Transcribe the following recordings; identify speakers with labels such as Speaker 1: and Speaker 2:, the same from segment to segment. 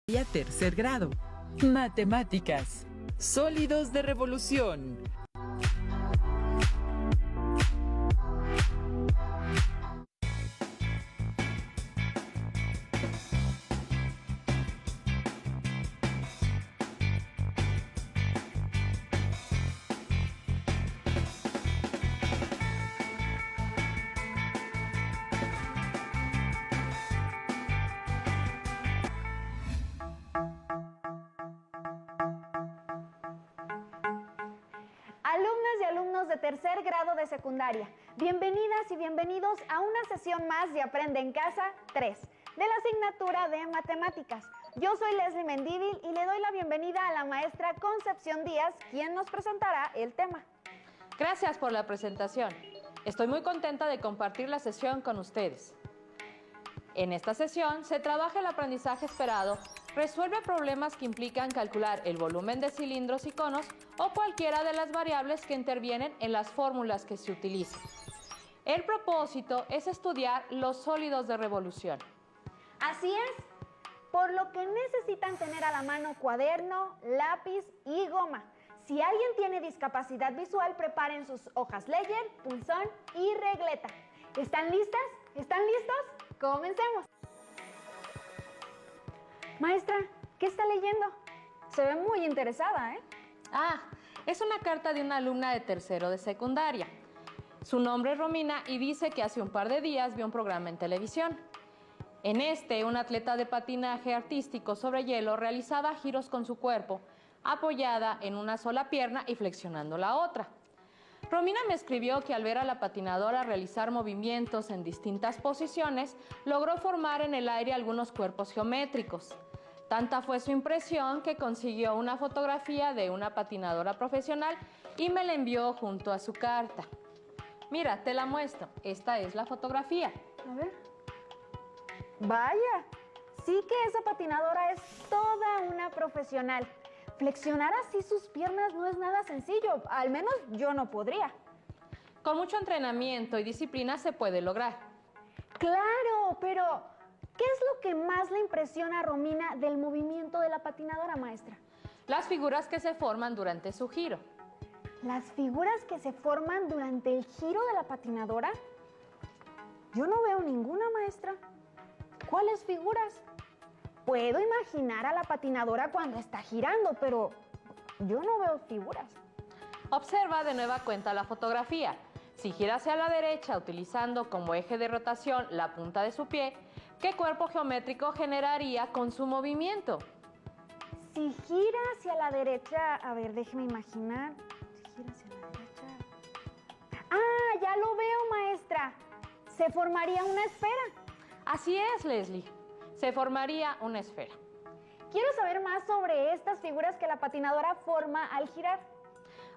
Speaker 1: Tercer grado. Matemáticas. Sólidos de revolución.
Speaker 2: Alumnas y alumnos de tercer grado de secundaria, bienvenidas y bienvenidos a una sesión más de Aprende en Casa 3, de la asignatura de Matemáticas. Yo soy Leslie Mendívil y le doy la bienvenida a la maestra Concepción Díaz, quien nos presentará el tema.
Speaker 3: Gracias por la presentación. Estoy muy contenta de compartir la sesión con ustedes. En esta sesión se trabaja el aprendizaje esperado, resuelve problemas que implican calcular el volumen de cilindros y conos o cualquiera de las variables que intervienen en las fórmulas que se utilizan. El propósito es estudiar los sólidos de revolución.
Speaker 2: Así es, por lo que necesitan tener a la mano cuaderno, lápiz y goma. Si alguien tiene discapacidad visual, preparen sus hojas Ledger, punzón y regleta. ¿Están listas? ¿Están listos? ¡Comencemos! Maestra, ¿qué está leyendo? Se ve muy interesada, ¿eh?
Speaker 3: Es una carta de una alumna de tercero de secundaria. Su nombre es Romina y dice que hace un par de días vio un programa en televisión. En este, un atleta de patinaje artístico sobre hielo realizaba giros con su cuerpo, apoyada en una sola pierna y flexionando la otra. Romina me escribió que al ver a la patinadora realizar movimientos en distintas posiciones, logró formar en el aire algunos cuerpos geométricos. Tanta fue su impresión que consiguió una fotografía de una patinadora profesional y me la envió junto a su carta. Mira, te la muestro. Esta es la fotografía.
Speaker 2: A ver. Vaya, sí que esa patinadora es toda una profesional. Flexionar así sus piernas no es nada sencillo, al menos yo no podría.
Speaker 3: Con mucho entrenamiento y disciplina se puede lograr.
Speaker 2: Claro, pero ¿qué es lo que más le impresiona a Romina del movimiento de la patinadora, maestra?
Speaker 3: Las figuras que se forman durante su giro.
Speaker 2: ¿Las figuras que se forman durante el giro de la patinadora? Yo no veo ninguna, maestra. ¿Cuáles figuras? Puedo imaginar a la patinadora cuando está girando, pero yo no veo figuras.
Speaker 3: Observa de nueva cuenta la fotografía. Si gira hacia la derecha utilizando como eje de rotación la punta de su pie, ¿qué cuerpo geométrico generaría con su movimiento?
Speaker 2: Si gira hacia la derecha, a ver, déjeme imaginar. Si gira hacia la derecha. ¡Ah, ya lo veo, maestra! Se formaría una esfera.
Speaker 3: Así es, Leslie. Se formaría una esfera.
Speaker 2: Quiero saber más sobre estas figuras que la patinadora forma al girar.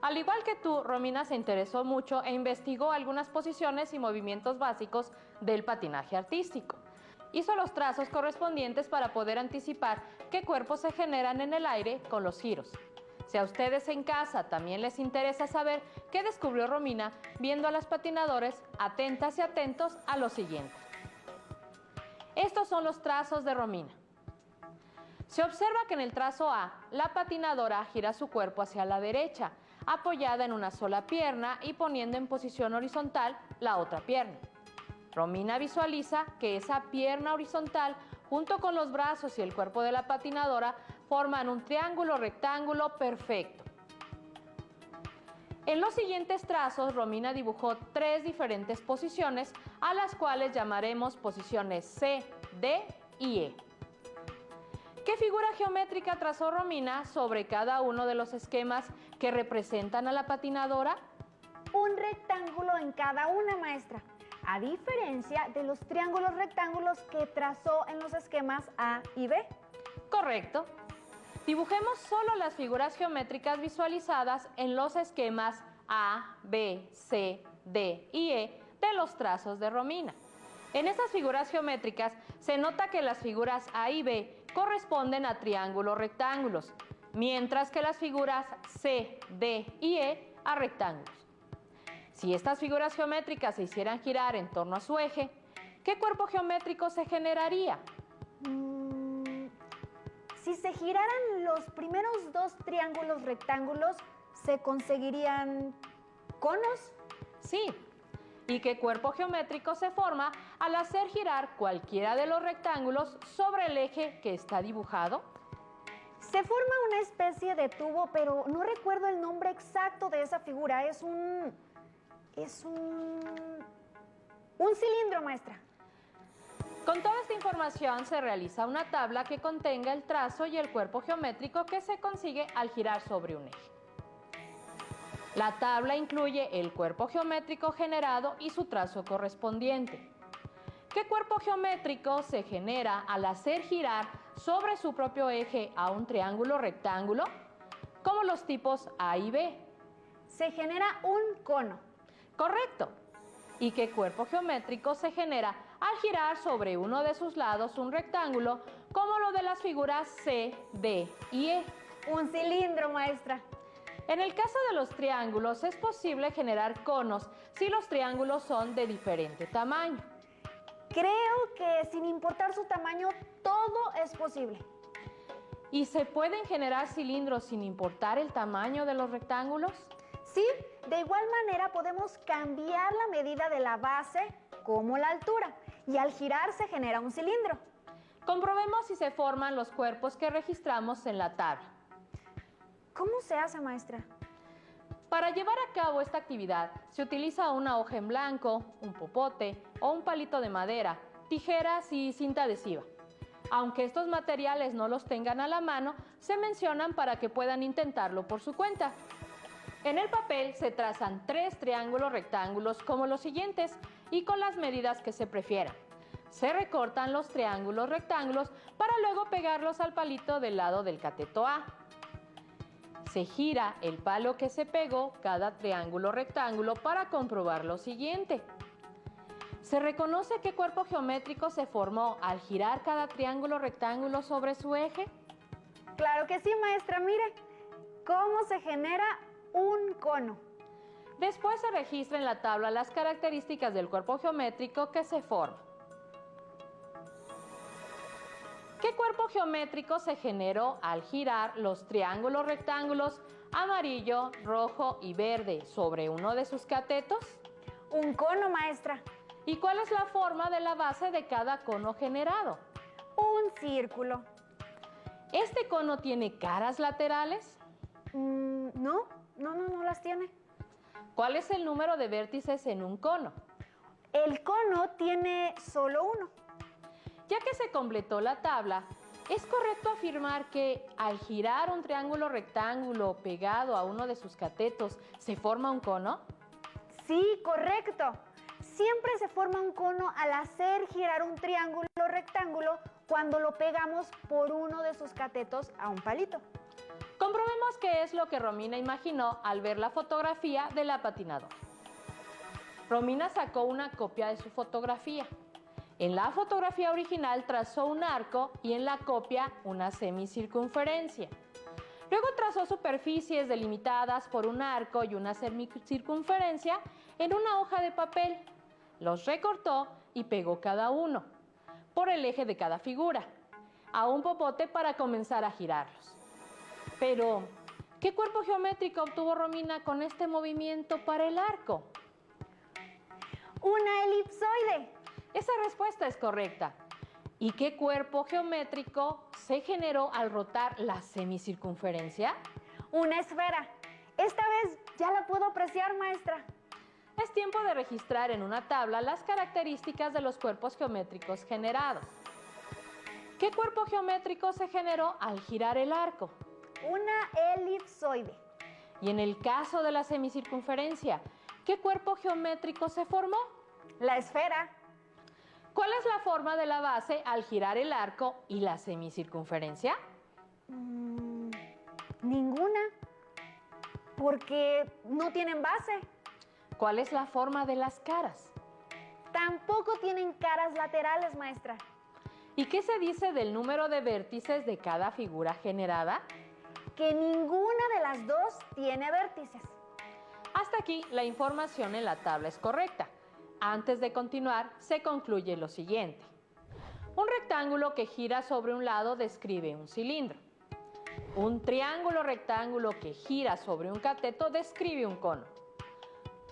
Speaker 3: Al igual que tú, Romina se interesó mucho e investigó algunas posiciones y movimientos básicos del patinaje artístico. Hizo los trazos correspondientes para poder anticipar qué cuerpos se generan en el aire con los giros. Si a ustedes en casa también les interesa saber qué descubrió Romina viendo a las patinadoras, atentas y atentos a lo siguiente. Estos son los trazos de Romina. Se observa que en el trazo A, la patinadora gira su cuerpo hacia la derecha, apoyada en una sola pierna y poniendo en posición horizontal la otra pierna. Romina visualiza que esa pierna horizontal, junto con los brazos y el cuerpo de la patinadora, forman un triángulo rectángulo perfecto. En los siguientes trazos, Romina dibujó 3 diferentes posiciones, a las cuales llamaremos posiciones C, D y E. ¿Qué figura geométrica trazó Romina sobre cada uno de los esquemas que representan a la patinadora?
Speaker 2: Un rectángulo en cada una, maestra, a diferencia de los triángulos rectángulos que trazó en los esquemas A y B.
Speaker 3: Correcto. Dibujemos solo las figuras geométricas visualizadas en los esquemas A, B, C, D y E de los trazos de Romina. En estas figuras geométricas se nota que las figuras A y B corresponden a triángulos rectángulos, mientras que las figuras C, D y E a rectángulos. Si estas figuras geométricas se hicieran girar en torno a su eje, ¿qué cuerpo geométrico se generaría?
Speaker 2: Si si se giraran los primeros dos triángulos rectángulos, ¿se conseguirían conos?
Speaker 3: Sí. ¿Y qué cuerpo geométrico se forma al hacer girar cualquiera de los rectángulos sobre el eje que está dibujado?
Speaker 2: Se forma una especie de tubo, pero no recuerdo el nombre exacto de esa figura. Es un cilindro, maestra.
Speaker 3: Con toda esta información se realiza una tabla que contenga el trazo y el cuerpo geométrico que se consigue al girar sobre un eje. La tabla incluye el cuerpo geométrico generado y su trazo correspondiente. ¿Qué cuerpo geométrico se genera al hacer girar sobre su propio eje a un triángulo rectángulo? Como los tipos A y B.
Speaker 2: Se genera un cono.
Speaker 3: Correcto. ¿Y qué cuerpo geométrico se genera al girar sobre uno de sus lados un rectángulo, como lo de las figuras C, D y E?
Speaker 2: Un cilindro, maestra.
Speaker 3: En el caso de los triángulos es posible generar conos si los triángulos son de diferente tamaño.
Speaker 2: Creo que sin importar su tamaño, todo es posible.
Speaker 3: ¿Y se pueden generar cilindros sin importar el tamaño de los rectángulos?
Speaker 2: Sí, de igual manera podemos cambiar la medida de la base como la altura, y al girar se genera un cilindro.
Speaker 3: Comprobemos si se forman los cuerpos que registramos en la tabla.
Speaker 2: ¿Cómo se hace, maestra?
Speaker 3: Para llevar a cabo esta actividad se utiliza una hoja en blanco, un popote o un palito de madera, tijeras y cinta adhesiva. Aunque estos materiales no los tengan a la mano, se mencionan para que puedan intentarlo por su cuenta. En el papel se trazan 3 triángulos rectángulos como los siguientes y con las medidas que se prefieran. Se recortan los triángulos rectángulos para luego pegarlos al palito del lado del cateto A. Se gira el palo que se pegó cada triángulo rectángulo para comprobar lo siguiente. ¿Se reconoce qué cuerpo geométrico se formó al girar cada triángulo rectángulo sobre su eje?
Speaker 2: Claro que sí, maestra. Mire, ¿cómo se genera un cono?
Speaker 3: Después se registra en la tabla las características del cuerpo geométrico que se forma. ¿Qué cuerpo geométrico se generó al girar los triángulos rectángulos amarillo, rojo y verde sobre uno de sus catetos?
Speaker 2: Un cono, maestra.
Speaker 3: ¿Y cuál es la forma de la base de cada cono generado?
Speaker 2: Un círculo.
Speaker 3: ¿Este cono tiene caras laterales?
Speaker 2: No las tiene.
Speaker 3: ¿Cuál es el número de vértices en un cono?
Speaker 2: El cono tiene solo uno.
Speaker 3: Ya que se completó la tabla, ¿es correcto afirmar que al girar un triángulo rectángulo pegado a uno de sus catetos se forma un cono?
Speaker 2: Sí, correcto. Siempre se forma un cono al hacer girar un triángulo rectángulo cuando lo pegamos por uno de sus catetos a un palito.
Speaker 3: Comprobemos qué es lo que Romina imaginó al ver la fotografía de la patinadora. Romina sacó una copia de su fotografía. En la fotografía original trazó un arco y en la copia una semicircunferencia. Luego trazó superficies delimitadas por un arco y una semicircunferencia en una hoja de papel. Los recortó y pegó cada uno por el eje de cada figura a un popote para comenzar a girarlos. Pero, ¿qué cuerpo geométrico obtuvo Romina con este movimiento para el arco?
Speaker 2: Una elipsoide.
Speaker 3: Esa respuesta es correcta. ¿Y qué cuerpo geométrico se generó al rotar la semicircunferencia?
Speaker 2: Una esfera. Esta vez ya la puedo apreciar, maestra.
Speaker 3: Es tiempo de registrar en una tabla las características de los cuerpos geométricos generados. ¿Qué cuerpo geométrico se generó al girar el arco?
Speaker 2: Una elipsoide.
Speaker 3: Y en el caso de la semicircunferencia, ¿qué cuerpo geométrico se formó?
Speaker 2: La esfera.
Speaker 3: ¿Cuál es la forma de la base al girar el arco y la semicircunferencia?
Speaker 2: Ninguna, porque no tienen base.
Speaker 3: ¿Cuál es la forma de las caras?
Speaker 2: Tampoco tienen caras laterales, maestra.
Speaker 3: ¿Y qué se dice del número de vértices de cada figura generada?
Speaker 2: Que ninguna de las dos tiene vértices.
Speaker 3: Hasta aquí la información en la tabla es correcta. Antes de continuar, se concluye lo siguiente. Un rectángulo que gira sobre un lado describe un cilindro. Un triángulo rectángulo que gira sobre un cateto describe un cono.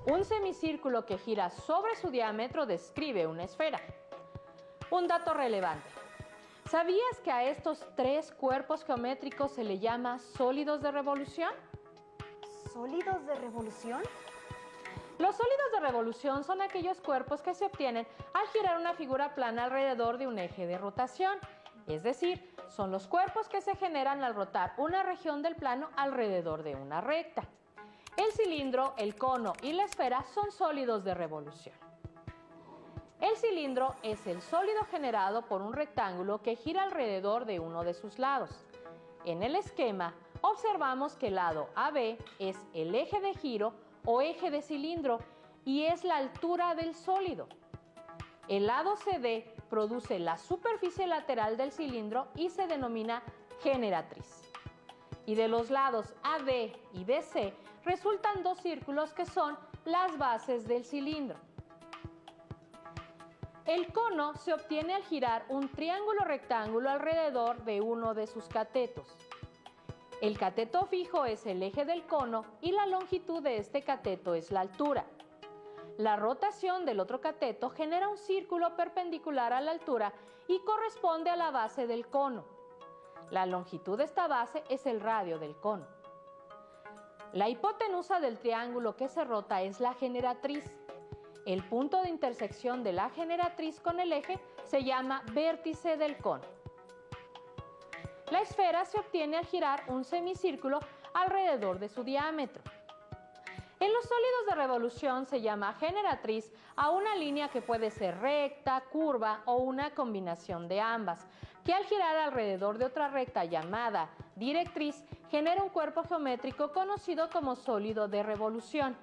Speaker 3: Un semicírculo que gira sobre su diámetro describe una esfera. Un dato relevante. ¿Sabías que a estos 3 cuerpos geométricos se le llama sólidos de revolución?
Speaker 2: ¿Sólidos de revolución?
Speaker 3: Los sólidos de revolución son aquellos cuerpos que se obtienen al girar una figura plana alrededor de un eje de rotación. Es decir, son los cuerpos que se generan al rotar una región del plano alrededor de una recta. El cilindro, el cono y la esfera son sólidos de revolución. El cilindro es el sólido generado por un rectángulo que gira alrededor de uno de sus lados. En el esquema, observamos que el lado AB es el eje de giro o eje de cilindro y es la altura del sólido. El lado CD produce la superficie lateral del cilindro y se denomina generatriz. Y de los lados AD y BC resultan 2 círculos que son las bases del cilindro. El cono se obtiene al girar un triángulo rectángulo alrededor de uno de sus catetos. El cateto fijo es el eje del cono y la longitud de este cateto es la altura. La rotación del otro cateto genera un círculo perpendicular a la altura y corresponde a la base del cono. La longitud de esta base es el radio del cono. La hipotenusa del triángulo que se rota es la generatriz. El punto de intersección de la generatriz con el eje se llama vértice del cono. La esfera se obtiene al girar un semicírculo alrededor de su diámetro. En los sólidos de revolución se llama generatriz a una línea que puede ser recta, curva o una combinación de ambas, que al girar alrededor de otra recta llamada directriz genera un cuerpo geométrico conocido como sólido de revolución.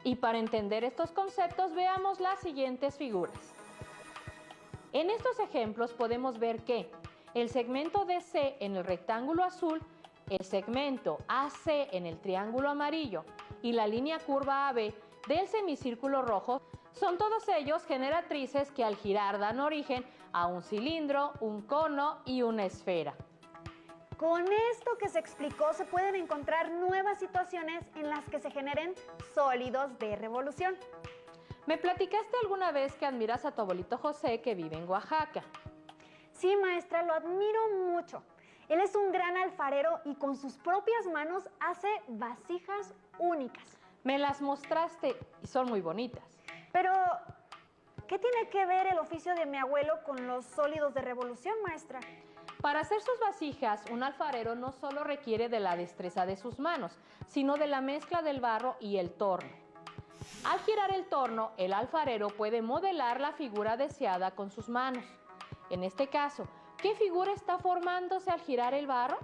Speaker 3: Y para entender estos conceptos veamos las siguientes figuras. En estos ejemplos podemos ver que el segmento DC en el rectángulo azul, el segmento AC en el triángulo amarillo y la línea curva AB del semicírculo rojo son todos ellos generatrices que al girar dan origen a un cilindro, un cono y una esfera.
Speaker 2: Con esto que se explicó se pueden encontrar nuevas situaciones en las que se generen sólidos de revolución.
Speaker 3: Me platicaste alguna vez que admiras a tu abuelito José que vive en Oaxaca.
Speaker 2: Sí, maestra, lo admiro mucho. Él es un gran alfarero y con sus propias manos hace vasijas únicas.
Speaker 3: Me las mostraste y son muy bonitas.
Speaker 2: Pero, ¿qué tiene que ver el oficio de mi abuelo con los sólidos de revolución, maestra?
Speaker 3: Para hacer sus vasijas, un alfarero no solo requiere de la destreza de sus manos, sino de la mezcla del barro y el torno. Al girar el torno, el alfarero puede modelar la figura deseada con sus manos. En este caso, ¿qué figura está formándose al girar el barro?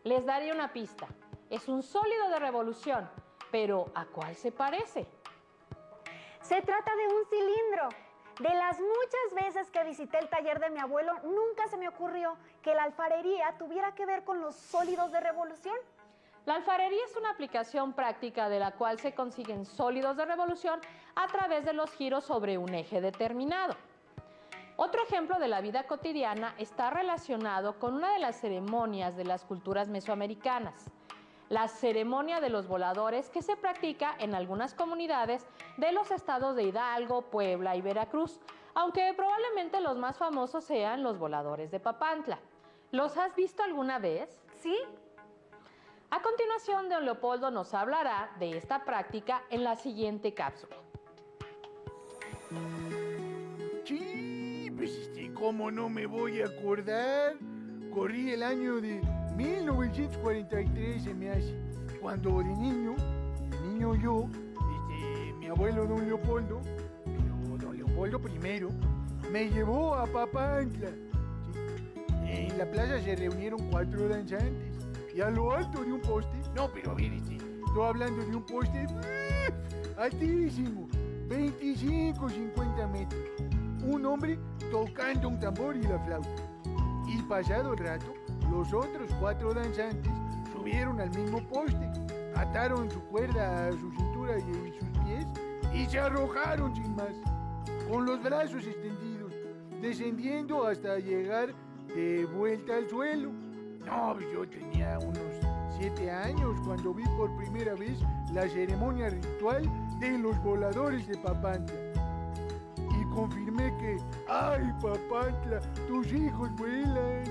Speaker 3: Les daré una pista. Es un sólido de revolución, pero ¿a cuál se parece?
Speaker 2: Se trata de un cilindro. De las muchas veces que visité el taller de mi abuelo, nunca se me ocurrió que la alfarería tuviera que ver con los sólidos de revolución.
Speaker 3: La alfarería es una aplicación práctica de la cual se consiguen sólidos de revolución a través de los giros sobre un eje determinado. Otro ejemplo de la vida cotidiana está relacionado con una de las ceremonias de las culturas mesoamericanas, la ceremonia de los voladores que se practica en algunas comunidades de los estados de Hidalgo, Puebla y Veracruz, aunque probablemente los más famosos sean los voladores de Papantla. ¿Los has visto alguna vez?
Speaker 2: ¿Sí?
Speaker 3: A continuación, don Leopoldo nos hablará de esta práctica en la siguiente cápsula.
Speaker 4: Sí, pues ¿cómo no me voy a acordar? Corrí el año de 1943, se me hace, cuando de niño yo, mi abuelo don Leopoldo, pero don Leopoldo primero, me llevó a Papantla. ¿Sí? En la plaza se reunieron 4 danzantes y a lo alto de un poste, no, pero a ver, estoy hablando de un poste altísimo, 25-50 metros, un hombre tocando un tambor y la flauta. Y pasado el rato, los otros 4 danzantes subieron al mismo poste, ataron su cuerda a su cintura y sus pies y se arrojaron sin más, con los brazos extendidos, descendiendo hasta llegar de vuelta al suelo. No, yo tenía unos 7 años cuando vi por primera vez la ceremonia ritual de los voladores de Papantla. Y confirmé que, ¡ay, Papantla, tus hijos vuelan!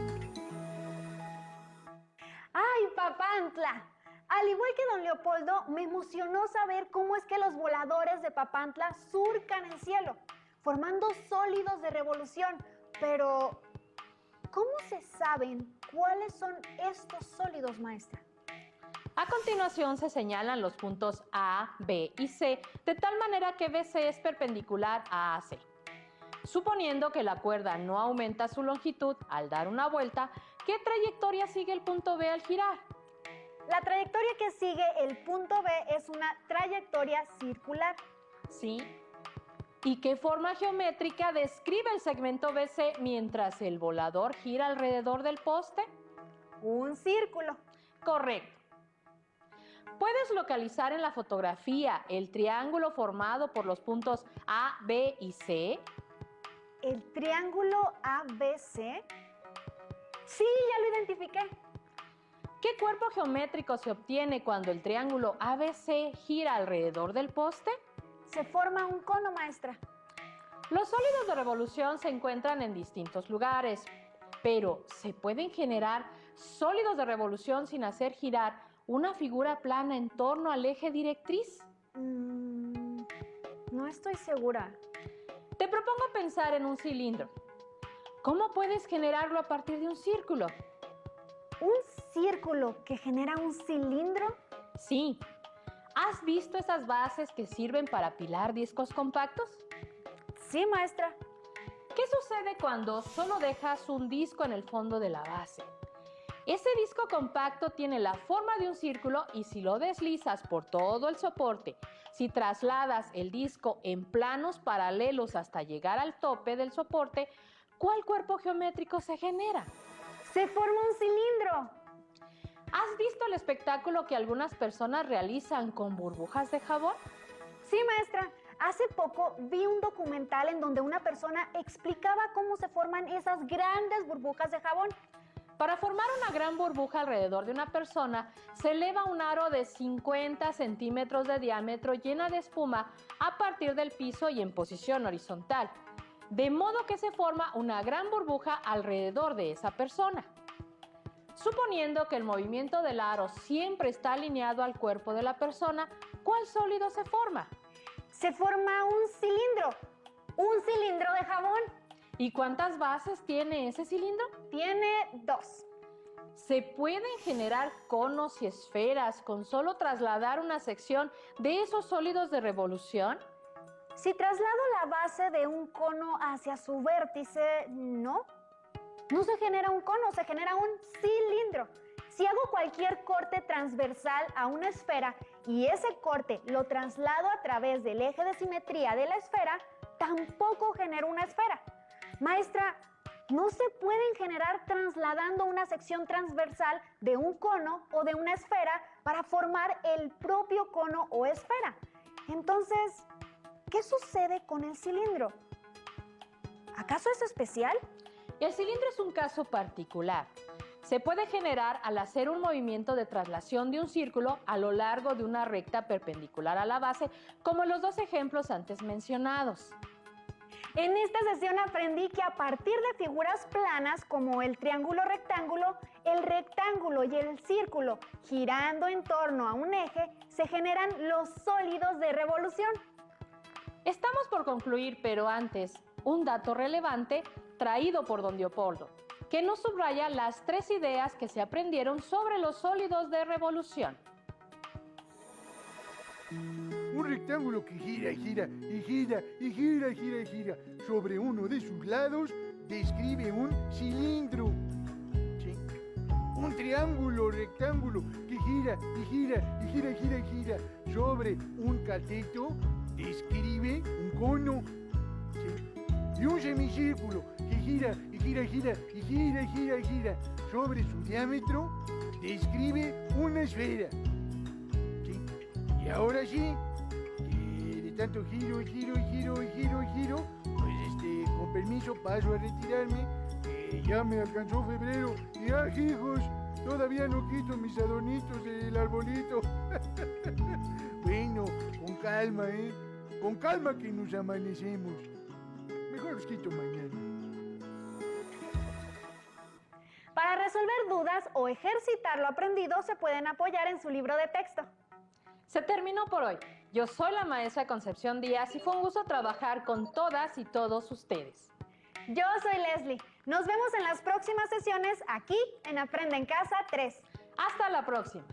Speaker 2: ¡Ay, Papantla! Al igual que don Leopoldo, me emocionó saber cómo es que los voladores de Papantla surcan el cielo, formando sólidos de revolución. Pero, ¿cómo se saben cuáles son estos sólidos, maestra?
Speaker 3: A continuación se señalan los puntos A, B y C, de tal manera que BC es perpendicular a AC. Suponiendo que la cuerda no aumenta su longitud al dar una vuelta, ¿qué trayectoria sigue el punto B al girar?
Speaker 2: La trayectoria que sigue el punto B es una trayectoria circular.
Speaker 3: ¿Sí? ¿Y qué forma geométrica describe el segmento BC mientras el volador gira alrededor del poste?
Speaker 2: Un círculo.
Speaker 3: Correcto. ¿Puedes localizar en la fotografía el triángulo formado por los puntos A, B y C?
Speaker 2: ¿El triángulo ABC? Sí, ya lo identifiqué.
Speaker 3: ¿Qué cuerpo geométrico se obtiene cuando el triángulo ABC gira alrededor del poste?
Speaker 2: Se forma un cono, maestra.
Speaker 3: Los sólidos de revolución se encuentran en distintos lugares, pero ¿se pueden generar sólidos de revolución sin hacer girar una figura plana en torno al eje directriz?
Speaker 2: No estoy segura.
Speaker 3: Te propongo pensar en un cilindro. ¿Cómo puedes generarlo a partir de un círculo?
Speaker 2: ¿Un círculo que genera un cilindro?
Speaker 3: Sí. ¿Has visto esas bases que sirven para apilar discos compactos?
Speaker 2: Sí, maestra.
Speaker 3: ¿Qué sucede cuando solo dejas un disco en el fondo de la base? Ese disco compacto tiene la forma de un círculo y si lo deslizas por todo el soporte, si trasladas el disco en planos paralelos hasta llegar al tope del soporte, ¿cuál cuerpo geométrico se genera?
Speaker 2: ¡Se forma un cilindro!
Speaker 3: ¿Has visto el espectáculo que algunas personas realizan con burbujas de jabón?
Speaker 2: Sí, maestra. Hace poco vi un documental en donde una persona explicaba cómo se forman esas grandes burbujas de jabón.
Speaker 3: Para formar una gran burbuja alrededor de una persona, se eleva un aro de 50 centímetros de diámetro llena de espuma a partir del piso y en posición horizontal, de modo que se forma una gran burbuja alrededor de esa persona. Suponiendo que el movimiento del aro siempre está alineado al cuerpo de la persona, ¿cuál sólido se forma?
Speaker 2: Se forma un cilindro de jabón.
Speaker 3: ¿Y cuántas bases tiene ese cilindro?
Speaker 2: Tiene 2.
Speaker 3: ¿Se pueden generar conos y esferas con solo trasladar una sección de esos sólidos de revolución?
Speaker 2: Si traslado la base de un cono hacia su vértice, no se genera un cono, se genera un cilindro. Si hago cualquier corte transversal a una esfera y ese corte lo traslado a través del eje de simetría de la esfera, tampoco genero una esfera. Maestra, no se pueden generar trasladando una sección transversal de un cono o de una esfera para formar el propio cono o esfera. Entonces, ¿qué sucede con el cilindro? ¿Acaso es especial?
Speaker 3: El cilindro es un caso particular. Se puede generar al hacer un movimiento de traslación de un círculo a lo largo de una recta perpendicular a la base, como los dos ejemplos antes mencionados.
Speaker 2: En esta sesión aprendí que a partir de figuras planas como el triángulo rectángulo, el rectángulo y el círculo girando en torno a un eje, se generan los sólidos de revolución.
Speaker 3: Estamos por concluir, pero antes, un dato relevante traído por don Leopoldo, que nos subraya las 3 ideas que se aprendieron sobre los sólidos de revolución.
Speaker 4: Un rectángulo que gira y gira y gira y gira y gira y gira sobre uno de sus lados describe un cilindro. ¿Sí? Un triángulo rectángulo que gira y gira y gira y gira y gira sobre un cateto describe un cono. ¿Sí? Y un semicírculo que gira y gira y gira y gira y gira y gira sobre su diámetro describe una esfera. ¿Sí? Y ahora sí, tanto giro y giro y giro y giro y giro, pues con permiso paso a retirarme. Ya me alcanzó febrero y hijos, todavía no quito mis adornitos del arbolito. Bueno, con calma, con calma que nos amanecemos. Mejor los quito mañana.
Speaker 2: Para resolver dudas o ejercitar lo aprendido, se pueden apoyar en su libro de texto.
Speaker 3: Se terminó por hoy. Yo soy la maestra Concepción Díaz y fue un gusto trabajar con todas y todos ustedes.
Speaker 2: Yo soy Leslie. Nos vemos en las próximas sesiones aquí en Aprende en Casa 3.
Speaker 3: Hasta la próxima.